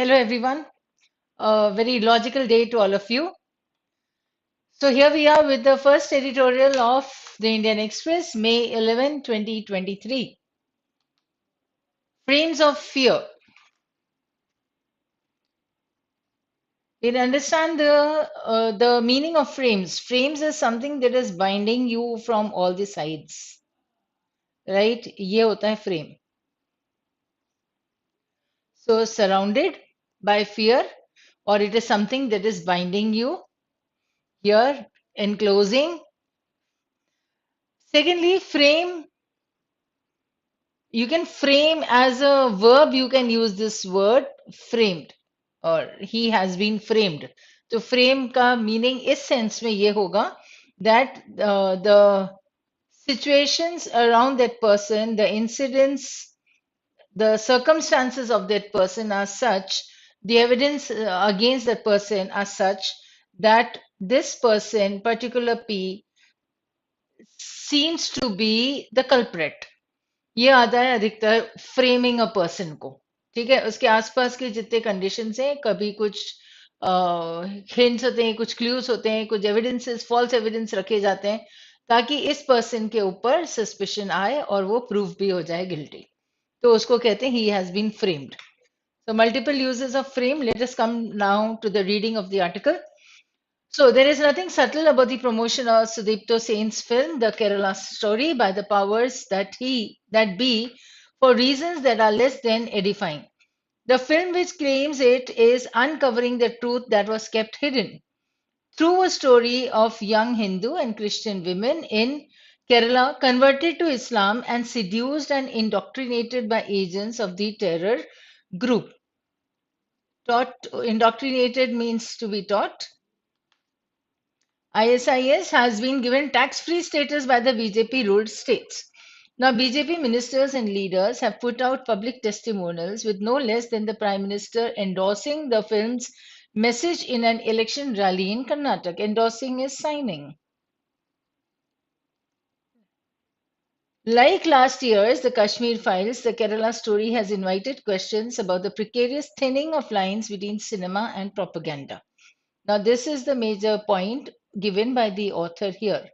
Hello, everyone. A very logical day to all of you. So, here we are with the first editorial of the Indian Express, May 11, 2023. Frames of Fear. We understand the meaning of frames. Frames is something that is binding you from all the sides, right? ये होता है frame. So, surrounded by fear, or it is something that is binding you here, enclosing. Secondly, frame. You can frame as a verb, you can use this word framed or he has been framed. तो frame का meaning इस sense में ये होगा that the situations around that person, the incidents, the circumstances of that person are such, the evidence against that person are such that this person, particular P, seems to be the culprit. ये आता है अधिकतर framing a person को। ठीक है, उसके आसपास के जितने कंडीशंस हैं, कभी कुछ हिंट्स होते हैं, कुछ क्लूज होते हैं, कुछ एविडेंसेस, फॉल्स एविडेंस रखे जाते हैं ताकि इस पर्सन के ऊपर सस्पिशन आए और वो प्रूफ भी हो जाए गिल्टी। तो उसको कहते हैं he has been framed. So multiple uses of frame. Let us come now to the reading of the article. So there is nothing subtle about the promotion of Sudipto Sen's film, The Kerala Story, by the powers that be, for reasons that are less than edifying. The film, which claims it is uncovering the truth that was kept hidden through a story of young Hindu and Christian women in Kerala converted to Islam and seduced and indoctrinated by agents of the terror group. Indoctrinated means to be taught. ISIS has been given tax-free status by the BJP-ruled states. Now, BJP ministers and leaders have put out public testimonials with no less than the Prime Minister endorsing the film's message in an election rally in Karnataka. Endorsing is signing. Like last year's The Kashmir Files, the Kerala story has invited questions about the precarious thinning of lines between cinema and propaganda. Now, this is the major point given by the author here.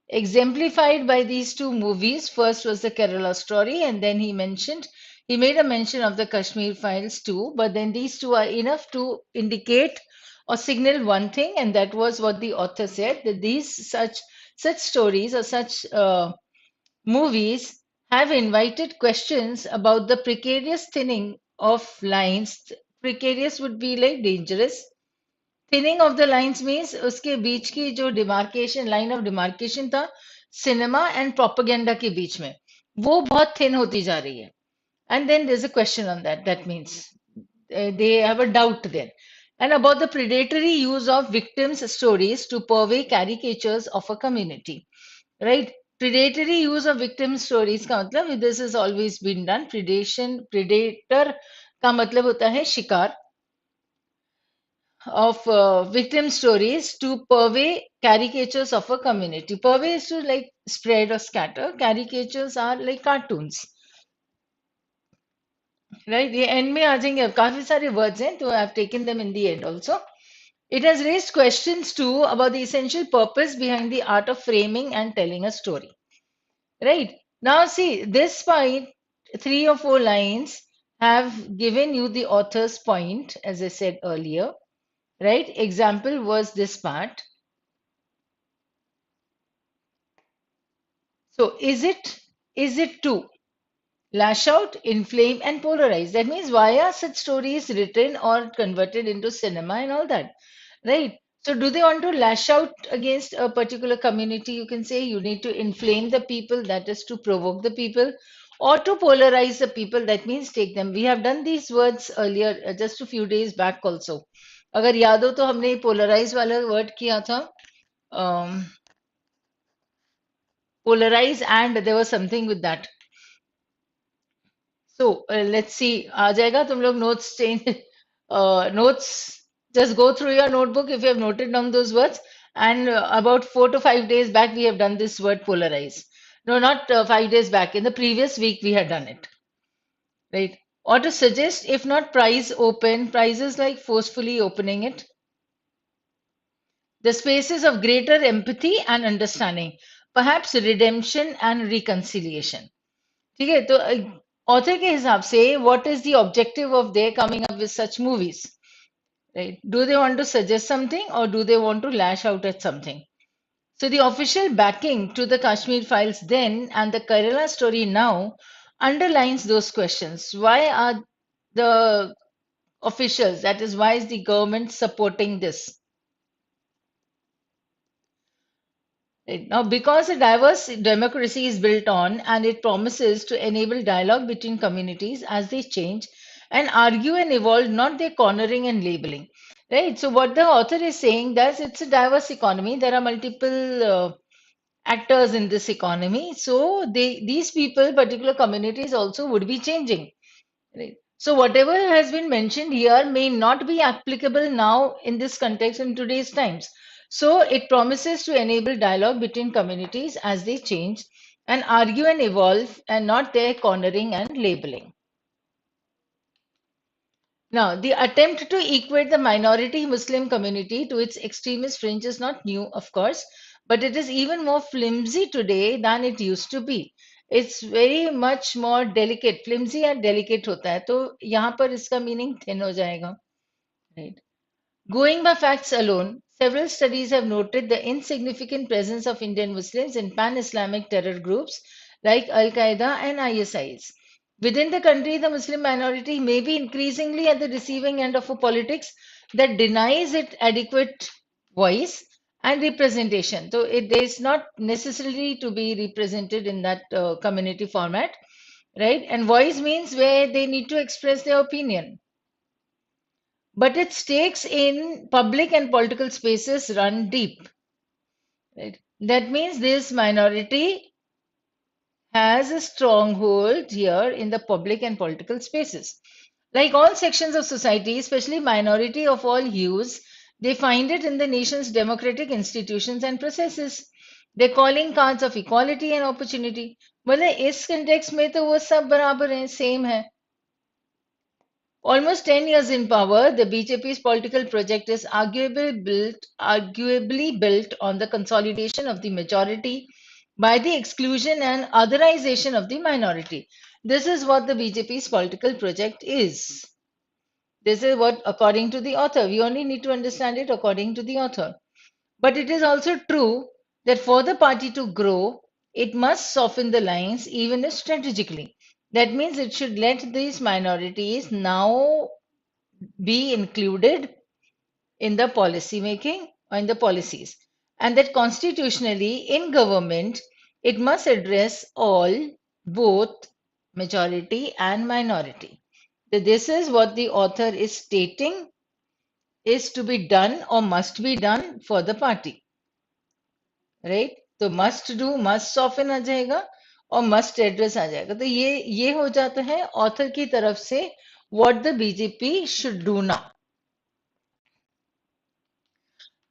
Exemplified by these two movies. First was the Kerala story, and then he made a mention of the Kashmir Files too. But then these two are enough to indicate or signal one thing, and that was what the author said, that these such stories or such movies have invited questions about the precarious thinning of lines. Precarious would be like dangerous. Thinning of the lines means उसके बीच की जो demarcation, line of demarcation था cinema and propaganda के बीच में, वो बहुत thin होती जा रही है. And then there's a question on that. That means they have a doubt there. And about the predatory use of victims' stories to purvey caricatures of a community. Right? Predatory use of victim stories का मतलब, this has always been done. Predator का मतलब होता है शिकार of victim stories to purvey caricatures of a community. Purvey is to like spread or scatter. Caricatures are like cartoons. Right? ये end में आ जाएंगे. अब काफी सारे words हैं, तो I've taken them in the end also. It has raised questions too about the essential purpose behind the art of framing and telling a story. Right? Now see, this point, 3 or 4 lines have given you the author's point, as I said earlier. Right? Example was this part. So is it to lash out, inflame, and polarize? That means why are such stories written or converted into cinema and all that? Right? So do they want to lash out against a particular community? You can say you need to inflame the people, that is to provoke the people, or to polarize the people, that means take them. We have done these words earlier, just a few days back also. अगर याद हो तो हमने polarize वाला word किया था. Polarize, and there was something with that. So let's see. आ जाएगा तुम लोग notes change notes. Just go through your notebook if you have noted down those words. And about 4 to 5 days back, we have done this word polarize. No, not 5 days back. In the previous week, we had done it. Right. Or to suggest, if not prize open, prizes like forcefully opening it, the spaces of greater empathy and understanding, perhaps redemption and reconciliation. ठीक है तो author के हिसाब से what is the objective of their coming up with such movies, right? Do they want to suggest something or do they want to lash out at something? So the official backing to the Kashmir files then and the Kerala story now underlines those questions. Why are the officials, that is, why is the government supporting this? Right. Now, because a diverse democracy is built on and it promises to enable dialogue between communities as they change and argue and evolve, not their cornering and labeling. Right. So, what the author is saying that it's a diverse economy. There are multiple actors in this economy. So, these people, particular communities, also would be changing. Right. So, whatever has been mentioned here may not be applicable now in this context in today's times. So, it promises to enable dialogue between communities as they change and argue and evolve and not their cornering and labeling. Now, the attempt to equate the minority Muslim community to its extremist fringe is not new, of course, but it is even more flimsy today than it used to be. It's very much more delicate. Flimsy and delicate होता है, तो यहाँ पर इसका meaning thin हो जाएगा, right? Going by facts alone, several studies have noted the insignificant presence of Indian Muslims in pan Islamic terror groups like Al Qaeda and ISIS. Within the country, the Muslim minority may be increasingly at the receiving end of a politics that denies it adequate voice and representation. So it is not necessarily to be represented in that community format, right? And voice means where they need to express their opinion. But its stakes in public and political spaces run deep. Right? That means this minority has a stronghold here in the public and political spaces. Like all sections of society, especially minority of all hues, they find it in the nation's democratic institutions and processes. They're calling cards of equality and opportunity. मतलब इस context में तो वो सब बराबर हैं, same है. Almost 10 years in power, the BJP's political project is arguably built on the consolidation of the majority by the exclusion and otherization of the minority. This is what the BJP's political project is. This is what, according to the author, we only need to understand it according to the author. But it is also true that for the party to grow, it must soften the lines even if strategically. That means it should let these minorities now be included in the policy making or in the policies, and that constitutionally in government it must address all, both majority and minority. So this is what the author is stating is to be done or must be done for the party, right? तो must do must soften आ जाएगा और must address आ जाएगा. तो ये हो जाता है author की तरफ से what the BJP should do now.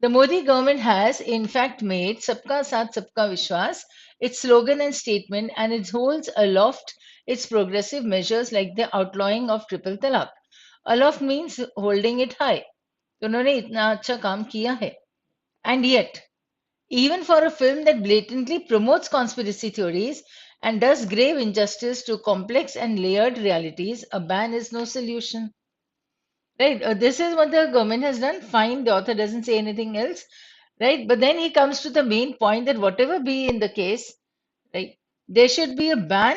The Modi government has, in fact, made Sabka Saath Sabka Vishwas its slogan and statement, and it holds aloft its progressive measures like the outlawing of triple talaq. Aloft means holding it high. तो उन्होंने इतना अच्छा काम किया है. And yet, even for a film that blatantly promotes conspiracy theories and does grave injustice to complex and layered realities, a ban is no solution. Right. This is what the government has done. Fine. The author doesn't say anything else. Right. But then he comes to the main point that whatever be in the case, right, there should be a ban.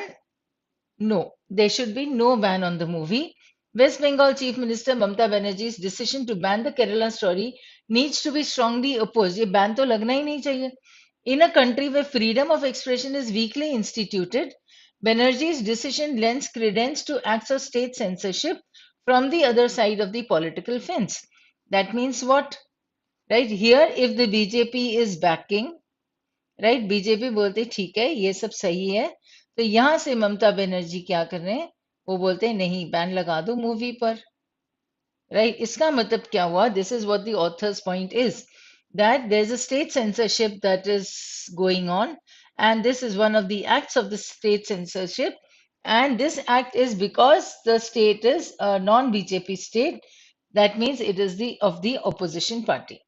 No, there should be no ban on the movie. West Bengal Chief Minister Mamata Banerjee's decision to ban the Kerala story needs to be strongly opposed. ये ban तो लगना ही नहीं चाहिए. In a country where freedom of expression is weakly instituted, Banerjee's decision lends credence to acts of state censorship from the other side of the political fence. That means what? Right here, if the BJP is backing, right, BJP बोलते ठीक है ये सब सही है, तो यहाँ से ममता बनर्जी क्या कर रहे हैं? वो बोलते हैं नहीं बैन लगा दो मूवी पर. Right? इसका मतलब क्या हुआ? This is what the author's point is, that there's a state censorship that is going on, and this is one of the acts of the state censorship, And this act is because the state is a non-BJP state. That means it is the of the opposition party.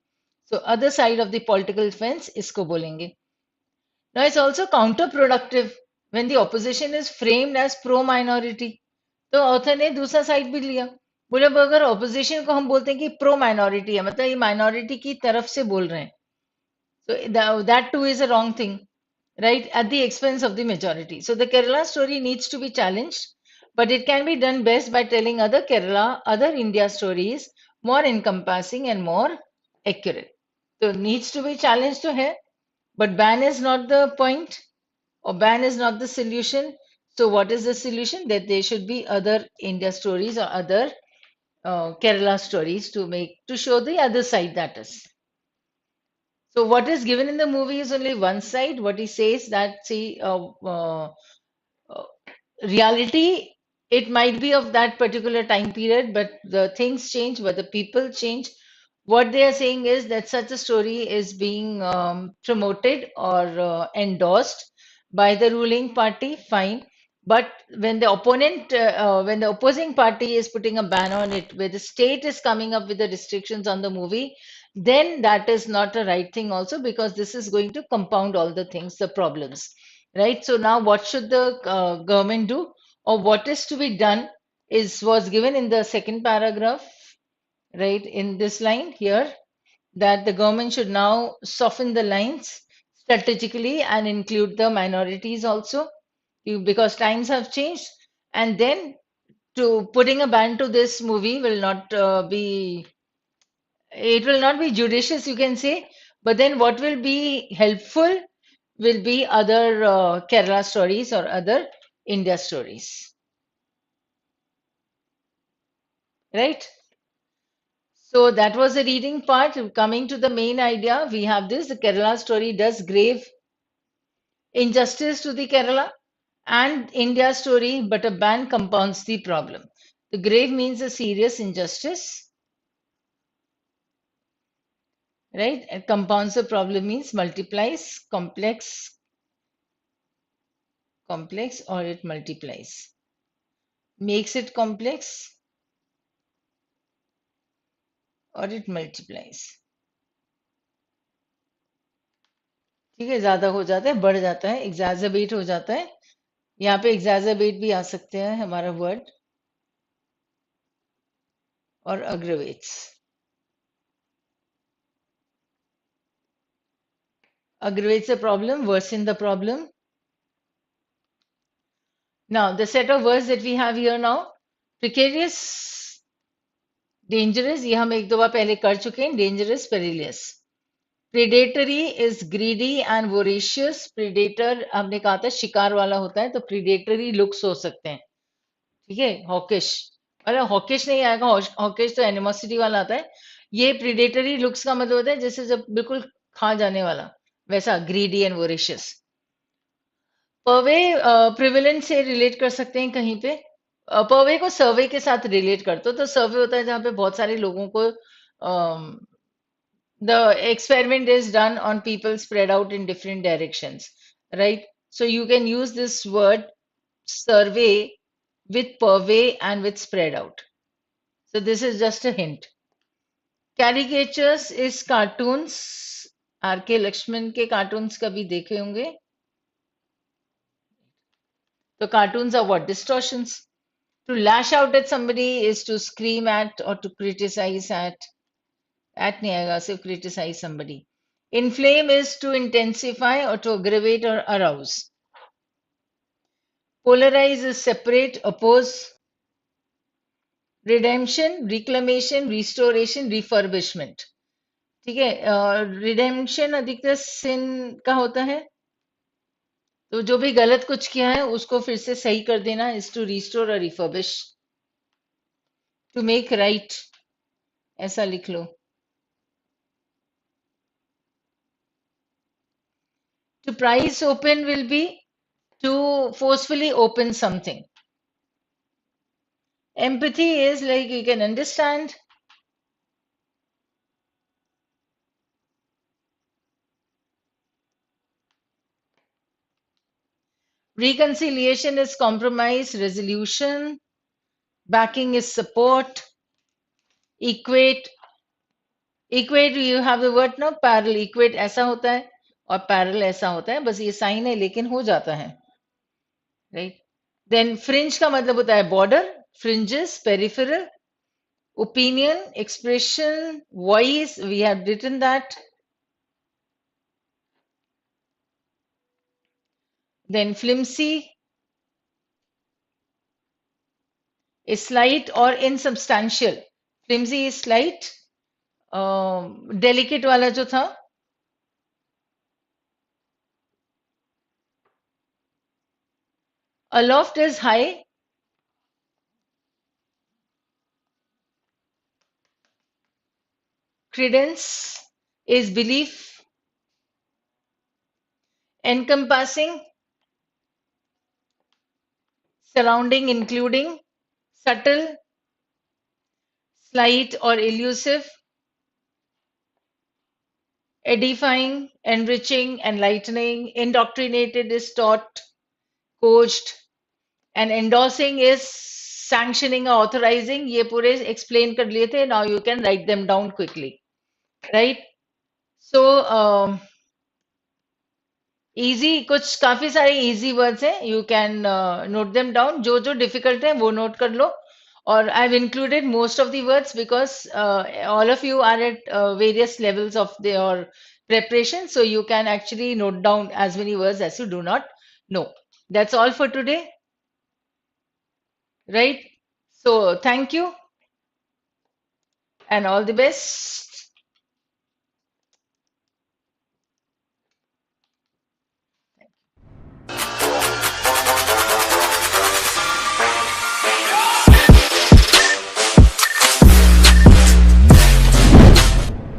So other side of the political fence isko bolenge. Now it's also counterproductive when the opposition is framed as pro-minority. तो author ने दूसरा side भी लिया, बोले अब अगर opposition को हम बोलते हैं कि प्रो माइनॉरिटी है, मतलब ये माइनॉरिटी की तरफ से बोल रहे हैं, so that too is a wrong thing, right? At the expense of the majority. So the Kerala story needs to be challenged, but it can be done best by telling other Kerala, other India stories more encompassing and more accurate. So needs to be challenged to here, but ban is not the point, or ban is not the solution. So what is the solution? That there should be other India stories or other Kerala stories to make to show the other side, that is. So what is given in the movie is only one side. What he says that, see, uh, reality, it might be of that particular time period, but the things change, but the people change. What they are saying is that such a story is being promoted or endorsed by the ruling party, fine. But when the when the opposing party is putting a ban on it, where the state is coming up with the restrictions on the movie, then that is not a right thing also, because this is going to compound all the things, the problems, right? So now what should the government do, or what is to be done, is was given in the second paragraph, right, in this line here, that the government should now soften the lines strategically and include the minorities also, because times have changed. And then to putting a ban to this movie will not be, it will not be judicious, you can say. But then what will be helpful will be other Kerala stories or other India stories, right? So that was the reading part. Coming to the main idea, we have this: the Kerala story does grave injustice to the Kerala and India story, but a ban compounds the problem. The grave means a serious injustice, right? And compounds the problem means multiplies, complex, or it multiplies. Makes it complex, or it multiplies. ठीक है, ज्यादा हो जाता है, बढ़ जाता है, एग्जैजरबेट हो जाता है. यहाँ पे एग्जैजरबेट भी आ सकते हैं हमारा वर्ड, और aggravates. Aggravates the problem, worsen the problem. Now, the set of words that we have here now: precarious, dangerous, ये हम एक दो बार पहले कर चुके हैं, dangerous, perilous. Predatory is greedy and voracious. Predator हमने कहा था शिकार वाला होता है, तो predatory looks हो सकते हैं, ठीक है. हॉकिश, अरे हॉकिश नहीं आएगा, हॉकिश तो एनिमोसिटी वाला आता है. ये प्रीडेटरी लुक्स का मतलब होता है जैसे जब बिल्कुल खा जाने वाला, वैसा ग्रीडी एंड वोरेशियस. पर्वे प्रिविलेंस से रिलेट कर सकते हैं कहीं पे. पर्वे को सर्वे के साथ रिलेट करते हो, तो सर्वे होता है जहाँ पे बहुत सारे लोगों को, the experiment is done on people spread out in different directions, right? So you can use this word survey with purvey and with spread out. So this is just a hint. Caricatures is cartoons. R K Laxman के cartoons कभी देखे होंगे. तो cartoons are what? Distortions. To lash out at somebody is to scream at or to criticize at. At नहीं आएगा, सिर्फ criticize somebody. Inflame is to intensify or to aggravate or arouse. Polarize is separate, oppose. Redemption, reclamation, restoration, refurbishment. ठीक है. Redemption अधिकतर सिन का होता है, तो जो भी गलत कुछ किया है उसको फिर से सही कर देना इज टू रिस्टोर और रिफर्बिश. टू मेक राइट, ऐसा लिख लो. To prise open will be to forcefully open something. Empathy is like you can understand. Reconciliation is compromise, resolution. Backing is support. Equate, equate you have the word ना parallel. Equate ऐसा होता है और parallel ऐसा होता है, बस ये साइन है लेकिन हो जाता है, right? Then fringe का मतलब होता है border, fringes, peripheral, opinion, expression, voice. We have written that. Then flimsy is slight or insubstantial. Flimsy is slight. Delicate वाला जो था, aloft is high. Credence is belief. Encompassing, surrounding, including. Subtle, slight or elusive. Edifying, enriching, enlightening. Indoctrinated is taught, coached. And endorsing is sanctioning or authorizing. ये पूरे explain कर लिए थे. Now you can write them down quickly, right? So easy, कुछ काफी सारे easy words हैं. You can note them down. जो जो difficult है वो note कर लो. और I've included most of the words because all of you are at various levels of your preparation, so you can actually note down as many words as you do not know. That's all for today, right? So thank you and all the best.